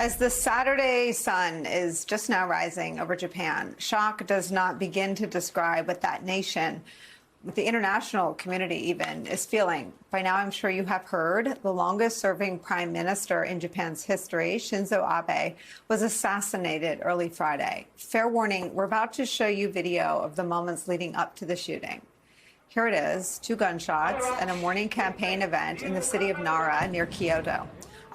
As the Saturday sun is just now rising over Japan, shock does not begin to describe what that nation, what the international community even, is feeling. By now, I'm sure you have heard the longest-serving prime minister in Japan's history, Shinzo Abe, was assassinated early Friday. Fair warning, we're about to show you video of the moments leading up to the shooting. Here it is, 2 gunshots at a morning campaign event in the city of Nara near Kyoto.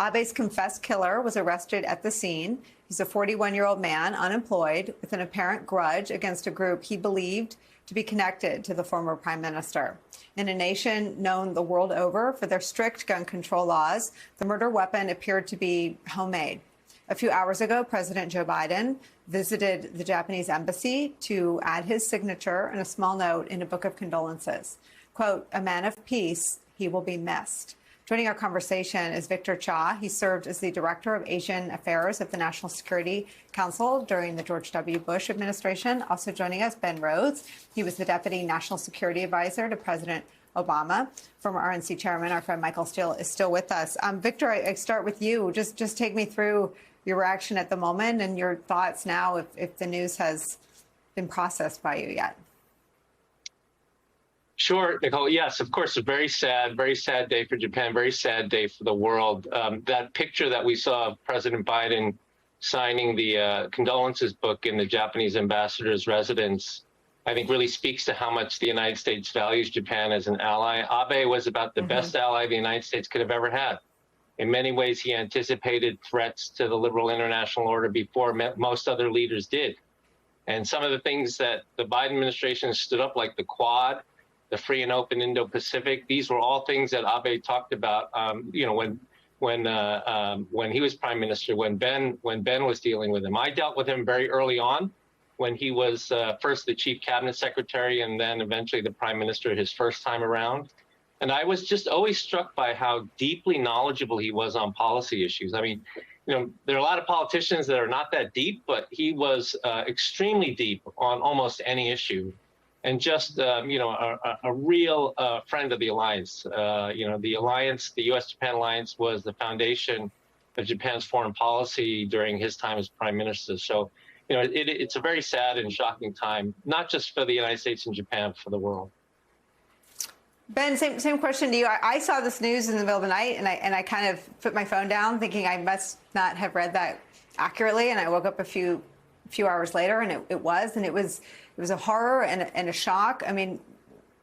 Abe's confessed killer was arrested at the scene. He's a 41-year-old man, unemployed, with an apparent grudge against a group he believed to be connected to the former prime minister. In a nation known the world over for their strict gun control laws, the murder weapon appeared to be homemade. A few hours ago, President Joe Biden visited the Japanese embassy to add his signature and a small note in a book of condolences. Quote, "A man of peace, he will be missed." Joining our conversation is Victor Cha. He served as the Director of Asian Affairs at the National Security Council during the George W. Bush administration. Also joining us, Ben Rhodes. He was the Deputy National Security Advisor to President Obama. Former RNC Chairman, our friend Michael Steele, is still with us. Victor, I start with you. Just take me through your reaction at the moment and your thoughts now if the news has been processed by you yet. Sure, Nicole. Yes, of course, a very sad day for Japan, very sad day for the world. That picture that we saw of President Biden signing the condolences book in the Japanese ambassador's residence, I think really speaks to how much the United States values Japan as an ally. Abe was about the best ally the United States could have ever had. In many ways, he anticipated threats to the liberal international order before most other leaders did. And some of the things that the Biden administration stood up, like the Quad, the free and open Indo-Pacific, these were all things that Abe talked about. When he was prime minister, when Ben was dealing with him. I dealt with him very early on, when he was first the chief cabinet secretary and then eventually the prime minister his first time around. And I was just always struck by how deeply knowledgeable he was on policy issues. I mean, there are a lot of politicians that are not that deep, but he was extremely deep on almost any issue. And just, a real friend of the alliance. The alliance, the U.S.-Japan alliance, was the foundation of Japan's foreign policy during his time as prime minister. So, it's a very sad and shocking time, not just for the United States and Japan, for the world. Ben, same question to you. I saw this news in the middle of the night, and I kind of put my phone down, thinking I must not have read that accurately. And I woke up a few hours later, and it was a horror and a shock. I mean,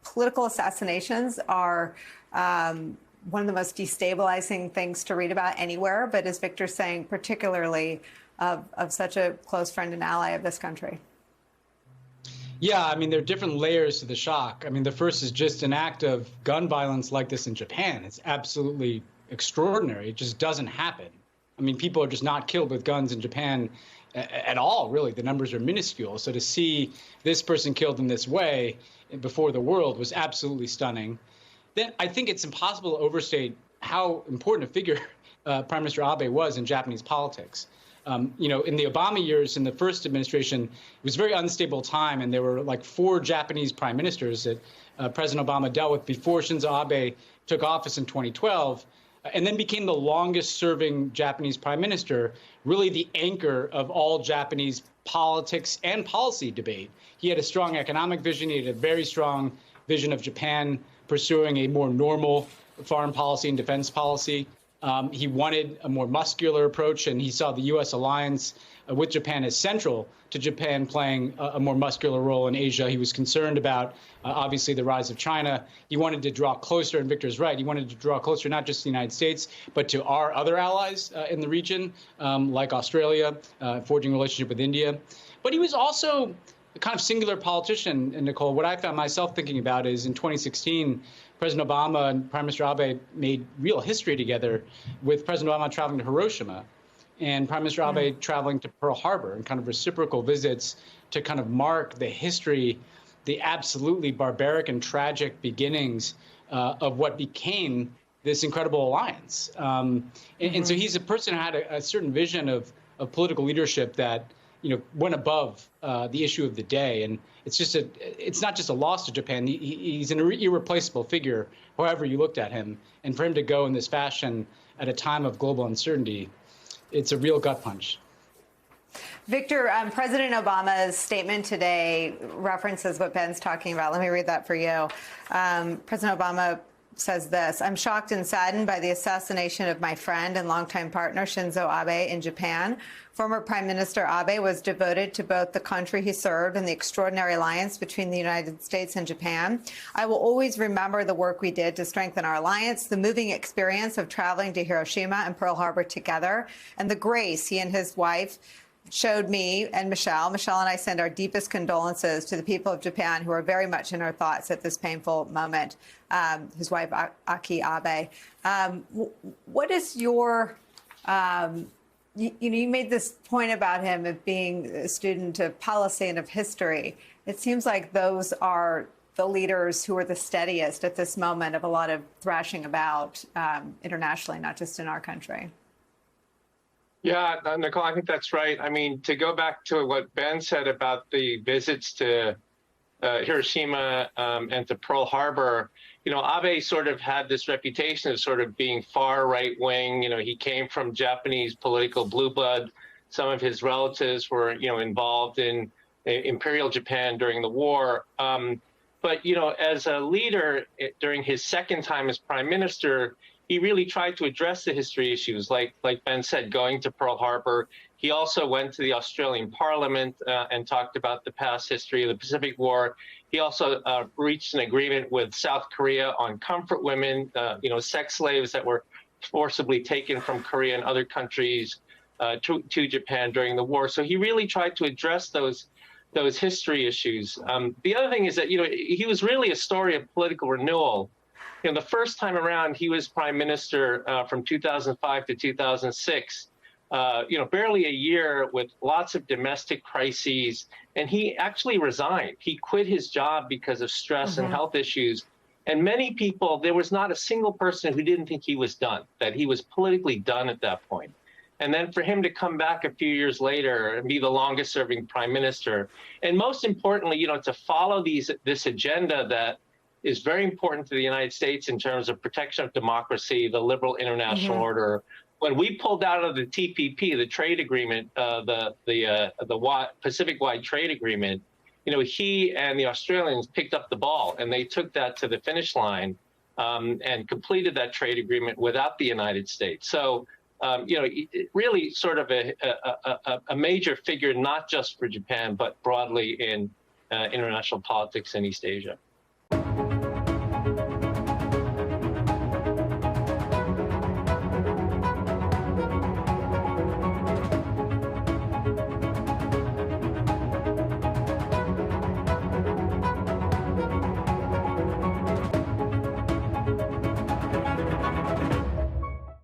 political assassinations are one of the most destabilizing things to read about anywhere. But as Victor's saying, particularly of such a close friend and ally of this country. Yeah, I mean, there are different layers to the shock. I mean, the first is just an act of gun violence like this in Japan. It's absolutely extraordinary. It just doesn't happen. I mean, people are just not killed with guns in Japan at all, really. The numbers are minuscule. So to see this person killed in this way before the world was absolutely stunning. Then I think it's impossible to overstate how important a figure Prime Minister Abe was in Japanese politics. In the Obama years, in the first administration, it was a very unstable time, and there were like 4 Japanese prime ministers that President Obama dealt with before Shinzo Abe took office in 2012, and then became the longest-serving Japanese prime minister, really the anchor of all Japanese politics and policy debate. He had a strong economic vision. He had a very strong vision of Japan pursuing a more normal foreign policy and defense policy. He wanted a more muscular approach, and he saw the U.S. alliance with Japan as central to Japan playing a more muscular role in Asia. He was concerned about, obviously, the rise of China. He wanted to draw closer, and Victor's right, he wanted to draw closer not just to the United States, but to our other allies in the region, like Australia, forging a relationship with India. But he was also a kind of singular politician, and Nicole. What I found myself thinking about is in 2016, President Obama and Prime Minister Abe made real history together, with President Obama traveling to Hiroshima and Prime Minister Abe traveling to Pearl Harbor, and kind of reciprocal visits to kind of mark the history, the absolutely barbaric and tragic beginnings of what became this incredible alliance. And so he's a person who had a certain vision of political leadership that went above the issue of the day. And it's not just a loss to Japan. He's an irreplaceable figure, however you looked at him. And for him to go in this fashion at a time of global uncertainty it's a real gut punch. Victor, President Obama's statement today references what Ben's talking about. Let me read that for you. President Obama says this: "I'm shocked and saddened by the assassination of my friend and longtime partner Shinzo Abe in Japan. Former Prime Minister Abe was devoted to both the country he served and the extraordinary alliance between the United States and Japan. I will always remember the work we did to strengthen our alliance, the moving experience of traveling to Hiroshima and Pearl Harbor together, and the grace he and his wife showed me and Michelle. Michelle and I send our deepest condolences to the people of Japan who are very much in our thoughts at this painful moment." His wife, Aki Abe. What is your, you made this point about him of being a student of policy and of history. It seems like those are the leaders who are the steadiest at this moment of a lot of thrashing about internationally, not just in our country. Yeah, Nicole, I think that's right. I mean, to go back to what Ben said about the visits to Hiroshima and to Pearl Harbor, Abe sort of had this reputation of sort of being far right wing. He came from Japanese political blue blood. Some of his relatives were, involved in Imperial Japan during the war. But, as a leader during his second time as prime minister, he really tried to address the history issues, like Ben said, going to Pearl Harbor. He also went to the Australian Parliament and talked about the past history of the Pacific War. He also reached an agreement with South Korea on comfort women, sex slaves that were forcibly taken from Korea and other countries to Japan during the war. So he really tried to address those history issues. The other thing is that, he was really a story of political renewal. The first time around, he was prime minister from 2005 to 2006, barely a year with lots of domestic crises. And he actually resigned. He quit his job because of stress and health issues. And many people, there was not a single person who didn't think he was done, that he was politically done at that point. And then for him to come back a few years later and be the longest serving prime minister. And most importantly, to follow this agenda that is very important to the United States in terms of protection of democracy, the liberal international order. When we pulled out of the TPP, the trade agreement, the Pacific-wide trade agreement, he and the Australians picked up the ball and they took that to the finish line and completed that trade agreement without the United States. So, really sort of a major figure, not just for Japan, but broadly in international politics in East Asia.